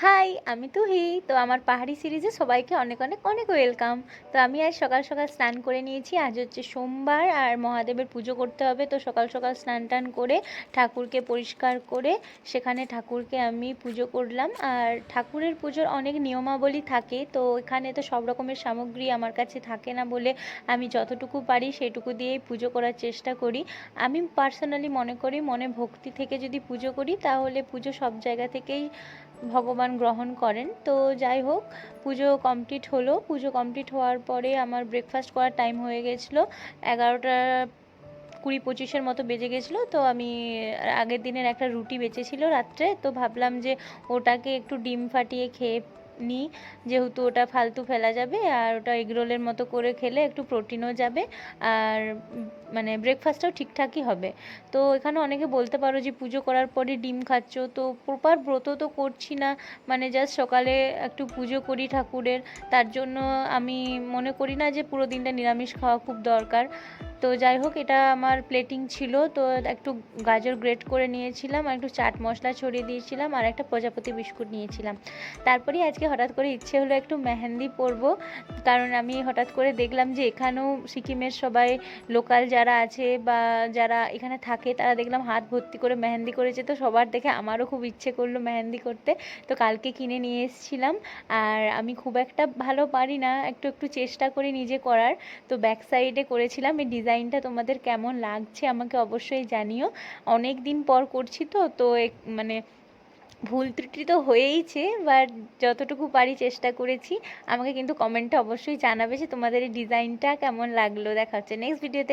High, আমি তুহি। তো আমার পাহাড়ি সিরিজে সবাইকে অনেক অনেক অনেক ওয়েলকাম। তো আমি আজ সকাল সকাল স্নান করে নিয়েছি। আজ হচ্ছে সোমবার আর মহাদেবের পুজো করতে হবে। তো সকাল সকাল স্নান টান করে ঠাকুরকে পরিষ্কার করে সেখানে ঠাকুরকে আমি পুজো করলাম। আর ঠাকুরের পুজোর অনেক নিয়মাবলী থাকে, তো এখানে তো সব রকমের সামগ্রী আমার কাছে থাকে না বলে আমি যতটুকু পারি সেটুকু দিয়েই পুজো করার চেষ্টা করি। আমি পার্সোনালি মনে করি মনে ভক্তি থেকে যদি পুজো করি তাহলে পুজো সব জায়গা থেকেই ভগবান গ্রহণ করেন। তো যাই হোক, পুজো কমপ্লিট হলো। পুজো কমপ্লিট হওয়ার পরে আমার ব্রেকফাস্ট করার টাইম হয়ে গেছিলো। 11টা 20-25-এর মতো বেজে গেছিলো। তো আমি আগের দিনের একটা রুটি বেঁচেছিলো রাত্রে, তো ভাবলাম যে ওটাকে একটু ডিম ফাটিয়ে খেয়ে নিই, যেহেতু ওটা ফালতু ফেলা যাবে আর ওটা এগরোলের মতো করে খেলে একটু প্রোটিনও যাবে আর মানে ব্রেকফাস্টটাও ঠিকঠাকই হবে। তো এখানে অনেকে বলতে পারো যে পুজো করার পরে ডিম খাচ্ছ, তো প্রপার ব্রত তো করছি না, মানে জাস্ট সকালে একটু পুজো করি ঠাকুরের। তার জন্য আমি মনে করি না যে পুরো দিনটা নিরামিষ খাওয়া খুব দরকার। তো যাই হোক, এটা আমার প্লেটিং ছিল। তো একটু গাজর গ্রেট করে নিয়েছিলাম আর একটু চাট মশলা ছড়িয়ে দিয়েছিলাম আর একটা প্রজাপতি বিস্কুট নিয়েছিলাম। তারপরেই আজকে হঠাৎ করে ইচ্ছে হলো একটু মেহেন্দি পরবো, কারণ আমি হঠাৎ করে দেখলাম যে এখানেও সিকিমের সবাই লোকাল যারা আছে বা যারা এখানে থাকে তারা দেখলাম হাত ভর্তি করে মেহেন্দি করেছে। তো সবার দেখে আমারও খুব ইচ্ছে করলো মেহেন্দি করতে। তো কালকে কিনে নিয়ে এসেছিলাম। আর আমি খুব একটা ভালো পারি না, একটু একটু চেষ্টা করি নিজে করার। তো ব্যাক সাইডে করেছিলাম। এই ডিজাইনটা তোমাদের কেমন লাগছে আমাকে অবশ্যই জানিও। অনেক দিন পর করছি তো তো মানে ভুল ত্রুটি তো হয়েইছে, বাট যতটুকু পারি চেষ্টা করেছি। আমাকে কিন্তু কমেন্টে অবশ্যই জানাবে যে তোমাদের এই ডিজাইনটা কেমন লাগলো। দেখা হচ্ছে নেক্সট ভিডিওতে।